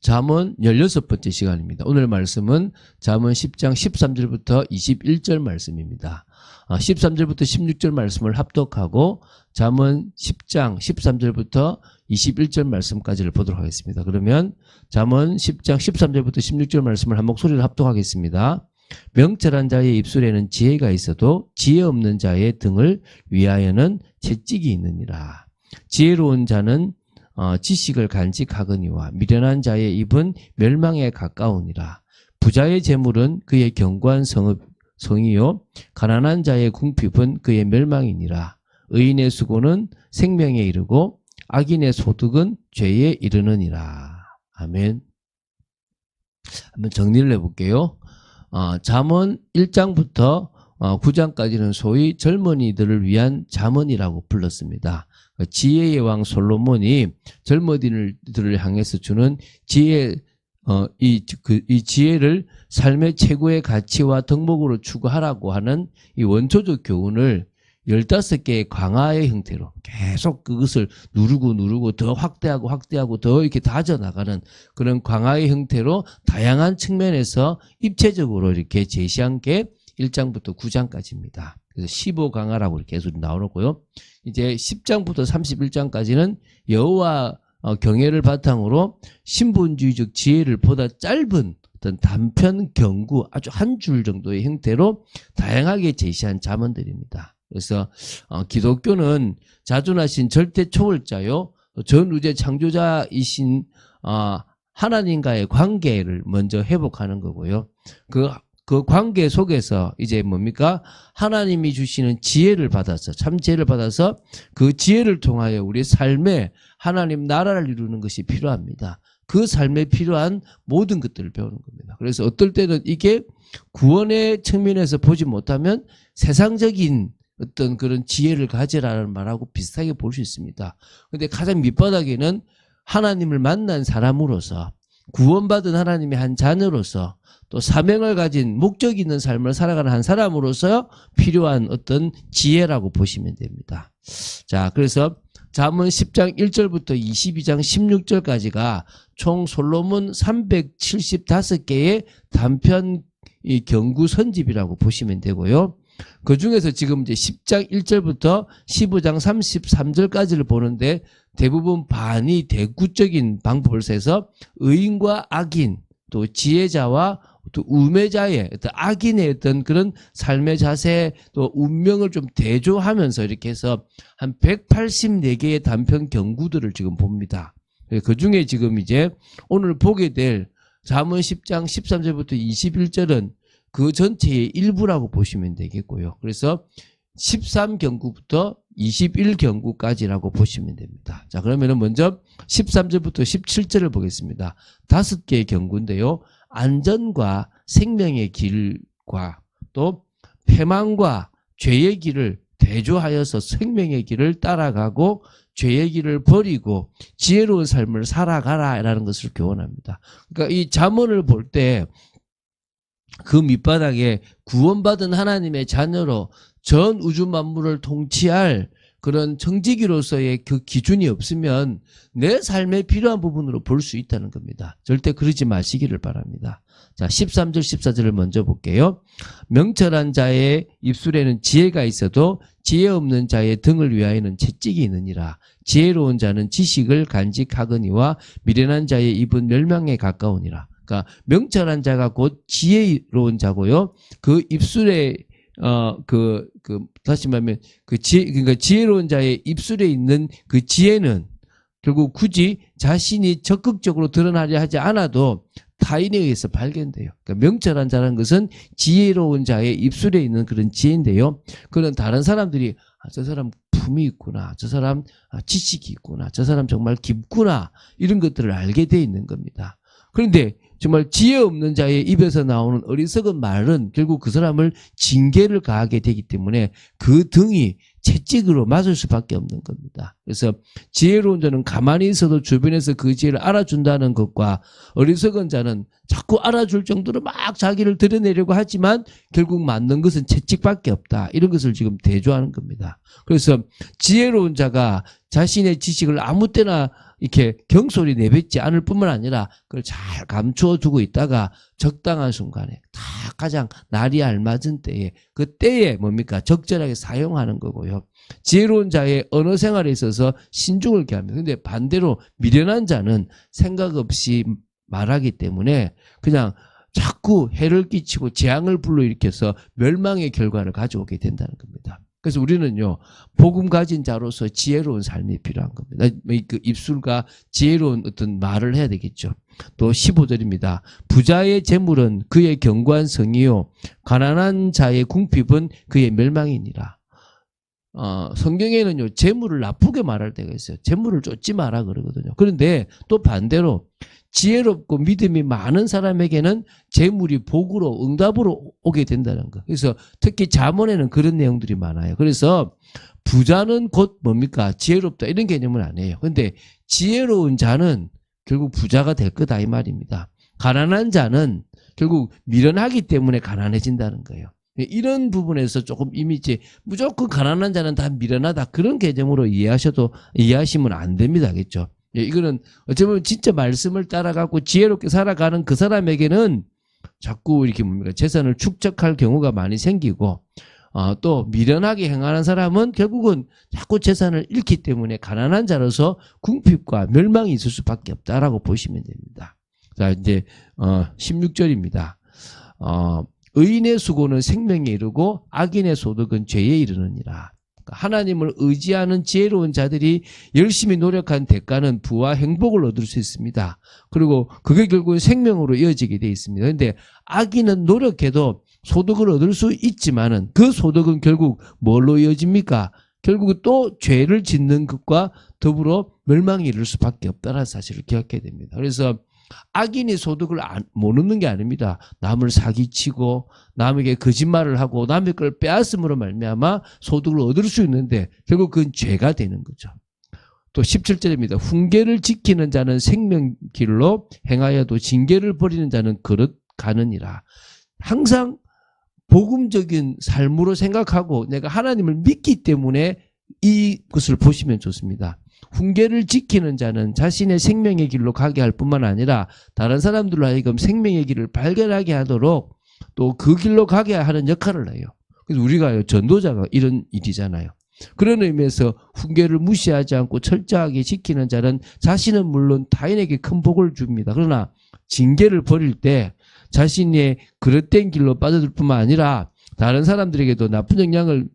잠언 16번째 시간입니다. 오늘 말씀은 잠언 10장 13절부터 21절 말씀입니다. 13절부터 16절 말씀을 합독하고 잠언 10장 13절부터 21절 말씀까지를 보도록 하겠습니다. 그러면 잠언 10장 13절부터 16절 말씀을 한 목소리로 합독하겠습니다. 명철한 자의 입술에는 지혜가 있어도 지혜 없는 자의 등을 위하여는 채찍이 있느니라. 지혜로운 자는 지식을 간직하거니와 미련한 자의 입은 멸망에 가까우니라. 부자의 재물은 그의 견고한 성이요 가난한 자의 궁핍은 그의 멸망이니라. 의인의 수고는 생명에 이르고 악인의 소득은 죄에 이르느니라. 아멘. 한번 정리를 해볼게요. 잠언 1장부터 9장까지는 소위 젊은이들을 위한 잠언이라고 불렀습니다. 지혜의 왕 솔로몬이 젊은이들을 향해서 주는 지혜, 이 지혜를 삶의 최고의 가치와 덕목으로 추구하라고 하는 이 원초적 교훈을 15개의 강화의 형태로 계속 그것을 누르고 더 확대하고 더 이렇게 다져나가는 그런 강화의 형태로 다양한 측면에서 입체적으로 이렇게 제시한 게 1장부터 9장까지입니다. 그래서 15강화라고 이렇게 계속 나오고요. 이제 10장부터 31장까지는 여호와 경외를 바탕으로 신분주의적 지혜를 보다 짧은 어떤 단편 경구 아주 한 줄 정도의 형태로 다양하게 제시한 잠언들입니다. 그래서 기독교는 자존하신 절대 초월자요 전우주의 창조자이신 하나님과의 관계를 먼저 회복하는 거고요. 그 관계 속에서 이제 뭡니까? 하나님이 주시는 지혜를 받아서 참 지혜를 받아서 그 지혜를 통하여 우리 삶에 하나님 나라를 이루는 것이 필요합니다. 그 삶에 필요한 모든 것들을 배우는 겁니다. 그래서 어떨 때는 이게 구원의 측면에서 보지 못하면 세상적인 어떤 그런 지혜를 가지라는 말하고 비슷하게 볼 수 있습니다. 그런데 가장 밑바닥에는 하나님을 만난 사람으로서 구원받은 하나님의 한 자녀로서 또 사명을 가진 목적 있는 삶을 살아가는 한 사람으로서 필요한 어떤 지혜라고 보시면 됩니다. 자, 그래서 잠언 10장 1절부터 22장 16절까지가 총 솔로몬 375개의 단편 경구 선집이라고 보시면 되고요. 그 중에서 지금 이제 10장 1절부터 15장 33절까지를 보는데 대부분 반이 대구적인 방법을 써서 의인과 악인 또 지혜자와 또 우매자의 어떤 악인의 어떤 그런 삶의 자세 또 운명을 좀 대조하면서 이렇게 해서 한 184개의 단편 경구들을 지금 봅니다. 그 중에 지금 이제 오늘 보게 될 잠언 10장 13절부터 21절은 그 전체의 일부라고 보시면 되겠고요. 그래서 13경구부터 21경구까지라고 보시면 됩니다. 자, 그러면은 먼저 13절부터 17절을 보겠습니다. 5개의 경구인데요. 안전과 생명의 길과 또 패망과 죄의 길을 대조하여서 생명의 길을 따라가고 죄의 길을 버리고 지혜로운 삶을 살아가라라는 것을 교훈합니다. 그러니까 이 잠언을 볼 때 그 밑바닥에 구원받은 하나님의 자녀로 전 우주 만물을 통치할 그런 청지기로서의 그 기준이 없으면 내 삶에 필요한 부분으로 볼 수 있다는 겁니다. 절대 그러지 마시기를 바랍니다. 자, 13절 14절을 먼저 볼게요. 명철한 자의 입술에는 지혜가 있어도 지혜 없는 자의 등을 위하여는 채찍이 있느니라. 지혜로운 자는 지식을 간직하거니와 미련한 자의 입은 멸망에 가까우니라. 그러니까 명철한 자가 곧 지혜로운 자고요. 그 입술에 다시 말하면 그러니까 지혜로운 자의 입술에 있는 그 지혜는 결국 굳이 자신이 적극적으로 드러나려 하지 않아도 타인에 의해서 발견돼요. 그러니까 명철한 자라는 것은 지혜로운 자의 입술에 있는 그런 지혜인데요. 그런 다른 사람들이 저 사람 품이 있구나, 저 사람 지식이 있구나, 저 사람 정말 깊구나 이런 것들을 알게 돼 있는 겁니다. 그런데 정말 지혜 없는 자의 입에서 나오는 어리석은 말은 결국 그 사람을 징계를 가하게 되기 때문에 그 등이 채찍으로 맞을 수밖에 없는 겁니다. 그래서 지혜로운 자는 가만히 있어도 주변에서 그 지혜를 알아준다는 것과 어리석은 자는 자꾸 알아줄 정도로 막 자기를 드러내려고 하지만 결국 맞는 것은 채찍밖에 없다. 이런 것을 지금 대조하는 겁니다. 그래서 지혜로운 자가 자신의 지식을 아무 때나 이렇게 경솔히 내뱉지 않을 뿐만 아니라 그걸 잘 감추어 두고 있다가 적당한 순간에 다 가장 날이 알맞은 때에 그 때에 뭡니까? 적절하게 사용하는 거고요. 지혜로운 자의 언어 생활에 있어서 신중을 기합니다. 근데 반대로 미련한 자는 생각 없이 말하기 때문에 그냥 자꾸 해를 끼치고 재앙을 불러일으켜서 멸망의 결과를 가져오게 된다는 겁니다. 그래서 우리는요, 복음 가진 자로서 지혜로운 삶이 필요한 겁니다. 그 입술과 지혜로운 어떤 말을 해야 되겠죠. 또 15절입니다. 부자의 재물은 그의 견고한 성이요, 가난한 자의 궁핍은 그의 멸망이니라. 성경에는요, 재물을 나쁘게 말할 때가 있어요. 재물을 쫓지 마라 그러거든요. 그런데 또 반대로 지혜롭고 믿음이 많은 사람에게는 재물이 복으로 응답으로 오게 된다는 거. 그래서 특히 잠언에는 그런 내용들이 많아요. 그래서 부자는 곧 뭡니까? 지혜롭다 이런 개념은 아니에요. 그런데 지혜로운 자는 결국 부자가 될 거다 이 말입니다. 가난한 자는 결국 미련하기 때문에 가난해진다는 거예요. 이런 부분에서 조금 이미지 무조건 가난한 자는 다 미련하다 그런 개념으로 이해하시면 안 됩니다. 알겠죠? 예, 이거는 어쩌면 진짜 말씀을 따라가고 지혜롭게 살아가는 그 사람에게는 자꾸 이렇게 뭡니까? 재산을 축적할 경우가 많이 생기고, 또 미련하게 행하는 사람은 결국은 자꾸 재산을 잃기 때문에 가난한 자로서 궁핍과 멸망이 있을 수밖에 없다라고 보시면 됩니다. 자, 이제, 16절입니다. 의인의 수고는 생명에 이르고 악인의 소득은 죄에 이르느니라. 하나님을 의지하는 지혜로운 자들이 열심히 노력한 대가는 부와 행복을 얻을 수 있습니다. 그리고 그게 결국은 생명으로 이어지게 돼 있습니다. 그런데 악인은 노력해도 소득을 얻을 수 있지만은 그 소득은 결국 뭘로 이어집니까? 결국 또 죄를 짓는 것과 더불어 멸망에 이를 수밖에 없다는 사실을 기억해야 됩니다. 그래서 악인이 소득을 못 얻는 게 아닙니다. 남을 사기치고 남에게 거짓말을 하고 남의 걸 빼앗음으로 말미암아 소득을 얻을 수 있는데 결국 그건 죄가 되는 거죠. 또 17절입니다. 훈계를 지키는 자는 생명길로 행하여도 징계를 버리는 자는 그릇 가느니라. 항상 복음적인 삶으로 생각하고 내가 하나님을 믿기 때문에 이것을 보시면 좋습니다. 훈계를 지키는 자는 자신의 생명의 길로 가게 할 뿐만 아니라 다른 사람들로 하여금 생명의 길을 발견하게 하도록 또 그 길로 가게 하는 역할을 해요. 그래서 우리가 전도자가 이런 일이잖아요. 그런 의미에서 훈계를 무시하지 않고 철저하게 지키는 자는 자신은 물론 타인에게 큰 복을 줍니다. 그러나 징계를 버릴 때 자신의 그릇된 길로 빠져들 뿐만 아니라 다른 사람들에게도 나쁜 영향을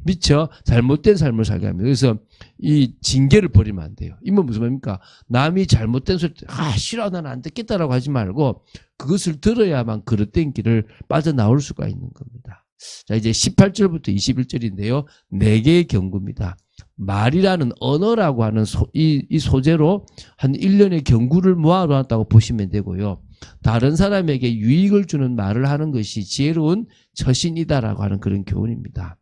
미쳐 잘못된 삶을 살게 합니다. 그래서 이 징계를 버리면 안 돼요. 이건 무슨 말입니까? 남이 잘못된 소리 싫어 나는 안 듣겠다라고 하지 말고 그것을 들어야만 그릇된 길을 빠져나올 수가 있는 겁니다. 자, 이제 18절부터 21절인데요. 4개의 경구입니다. 말이라는 언어라고 하는 이 소재로 한 1년의 경구를 모아놓았다고 보시면 되고요. 다른 사람에게 유익을 주는 말을 하는 것이 지혜로운 처신이다라고 하는 그런 교훈입니다.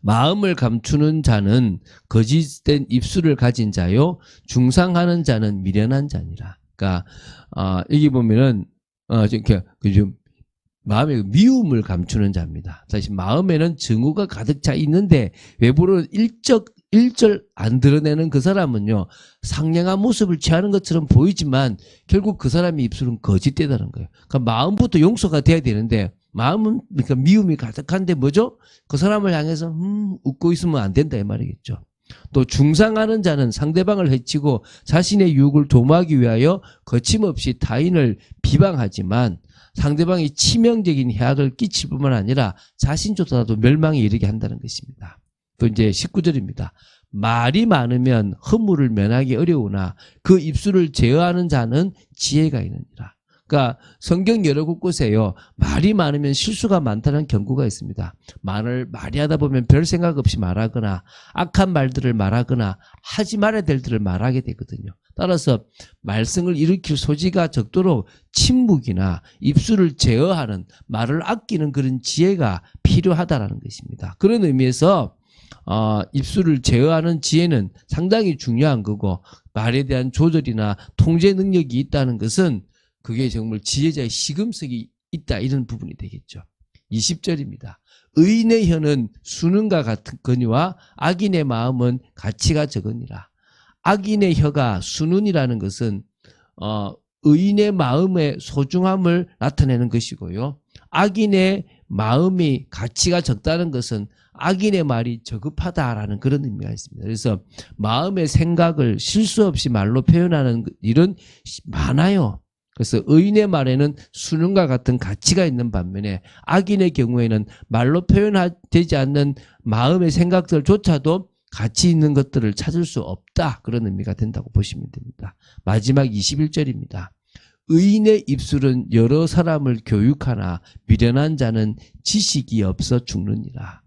마음을 감추는 자는 거짓된 입술을 가진 자요, 중상하는 자는 미련한 자니라. 그러니까 여기 보면은 좀 마음의 미움을 감추는 자입니다. 사실 마음에는 증오가 가득 차 있는데 외부로 일절 안 드러내는 그 사람은요, 상냥한 모습을 취하는 것처럼 보이지만 결국 그 사람의 입술은 거짓되다는 거예요. 그러니까 마음부터 용서가 돼야 되는데 마음은 그러니까 미움이 가득한데 뭐죠? 그 사람을 향해서 웃고 있으면 안 된다 이 말이겠죠. 또 중상하는 자는 상대방을 해치고 자신의 유익을 도모하기 위하여 거침없이 타인을 비방하지만 상대방이 치명적인 해악을 끼칠 뿐만 아니라 자신조차도 멸망에 이르게 한다는 것입니다. 또 이제 19절입니다. 말이 많으면 허물을 면하기 어려우나 그 입술을 제어하는 자는 지혜가 있느니라. 그러니까 성경 여러 곳곳에요. 말이 많으면 실수가 많다는 경고가 있습니다. 말을 많이 하다 보면 별 생각 없이 말하거나 악한 말들을 말하거나 하지 말아야 될 일을 말하게 되거든요. 따라서 말썽을 일으킬 소지가 적도록 침묵이나 입술을 제어하는 말을 아끼는 그런 지혜가 필요하다라는 것입니다. 그런 의미에서 입술을 제어하는 지혜는 상당히 중요한 거고 말에 대한 조절이나 통제 능력이 있다는 것은 그게 정말 지혜자의 시금석이 있다 이런 부분이 되겠죠. 20절입니다. 의인의 혀는 수능과 같거니와 악인의 마음은 가치가 적으니라. 악인의 혀가 수눈이라는 것은 의인의 마음의 소중함을 나타내는 것이고요. 악인의 마음이 가치가 적다는 것은 악인의 말이 저급하다라는 그런 의미가 있습니다. 그래서 마음의 생각을 실수 없이 말로 표현하는 일은 많아요. 그래서 의인의 말에는 수능과 같은 가치가 있는 반면에 악인의 경우에는 말로 표현되지 않는 마음의 생각들조차도 가치 있는 것들을 찾을 수 없다. 그런 의미가 된다고 보시면 됩니다. 마지막 21절입니다. 의인의 입술은 여러 사람을 교육하나 미련한 자는 지식이 없어 죽느니라.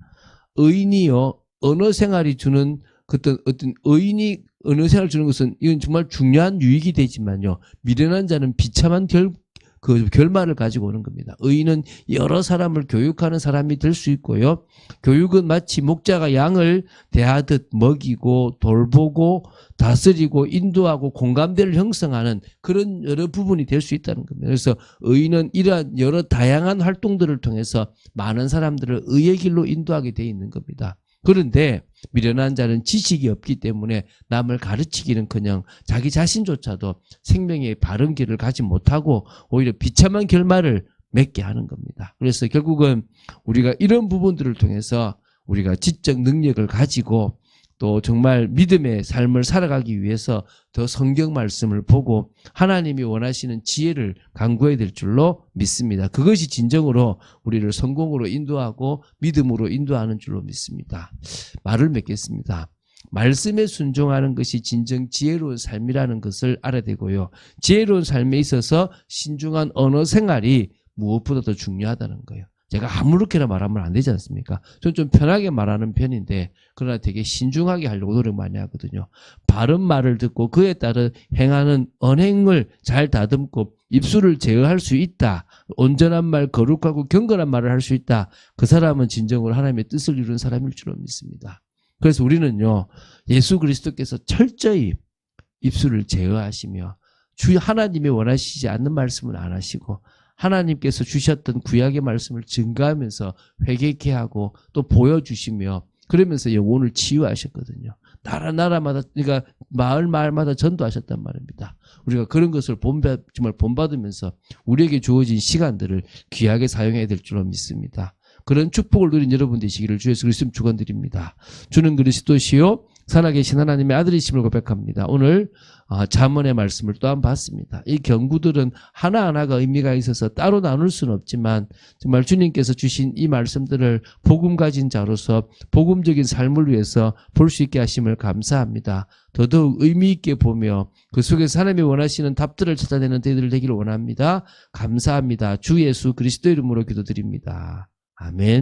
의인이요, 언어 생활이 주는 어떤 의인이 언어 생활을 주는 것은 이건 정말 중요한 유익이 되지만요. 미련한 자는 비참한 결말을 가지고 오는 겁니다. 의인은 여러 사람을 교육하는 사람이 될 수 있고요. 교육은 마치 목자가 양을 대하듯 먹이고 돌보고 다스리고 인도하고 공감대를 형성하는 그런 여러 부분이 될 수 있다는 겁니다. 그래서 의인은 이러한 여러 다양한 활동들을 통해서 많은 사람들을 의의 길로 인도하게 되어 있는 겁니다. 그런데 미련한 자는 지식이 없기 때문에 남을 가르치기는커녕 자기 자신조차도 생명의 바른 길을 가지 못하고 오히려 비참한 결말을 맺게 하는 겁니다. 그래서 결국은 우리가 이런 부분들을 통해서 우리가 지적 능력을 가지고 또 정말 믿음의 삶을 살아가기 위해서 더 성경 말씀을 보고 하나님이 원하시는 지혜를 간구해야 될 줄로 믿습니다. 그것이 진정으로 우리를 성공으로 인도하고 믿음으로 인도하는 줄로 믿습니다. 말을 맺겠습니다. 말씀에 순종하는 것이 진정 지혜로운 삶이라는 것을 알아야 되고요. 지혜로운 삶에 있어서 신중한 언어 생활이 무엇보다도 중요하다는 거예요. 제가 아무렇게나 말하면 안 되지 않습니까? 저는 좀 편하게 말하는 편인데 그러나 되게 신중하게 하려고 노력 많이 하거든요. 바른 말을 듣고 그에 따른 행하는 언행을 잘 다듬고 입술을 제어할 수 있다. 온전한 말, 거룩하고 경건한 말을 할 수 있다. 그 사람은 진정으로 하나님의 뜻을 이루는 사람일 줄로 믿습니다. 그래서 우리는요. 예수 그리스도께서 철저히 입술을 제어하시며 주 하나님이 원하시지 않는 말씀은 안 하시고 하나님께서 주셨던 구약의 말씀을 증거하면서 회개케 하고 또 보여주시며 그러면서 영혼을 치유하셨거든요. 나라마다 그러니까 마을마다 전도하셨단 말입니다. 우리가 그런 것을 정말 본받으면서 우리에게 주어진 시간들을 귀하게 사용해야 될 줄로 믿습니다. 그런 축복을 누린 여러분 되시기를 주 예수 그리스도 축원드립니다. 주는 그리스도시요 살아계신 하나님의 아들이심을 고백합니다. 오늘 잠언의 말씀을 또한 봤습니다. 이 경구들은 하나하나가 의미가 있어서 따로 나눌 수는 없지만 정말 주님께서 주신 이 말씀들을 복음 가진 자로서 복음적인 삶을 위해서 볼 수 있게 하심을 감사합니다. 더더욱 의미 있게 보며 그 속에서 하나님이 원하시는 답들을 찾아내는 저희들 되기를 원합니다. 감사합니다. 주 예수 그리스도 이름으로 기도드립니다. 아멘.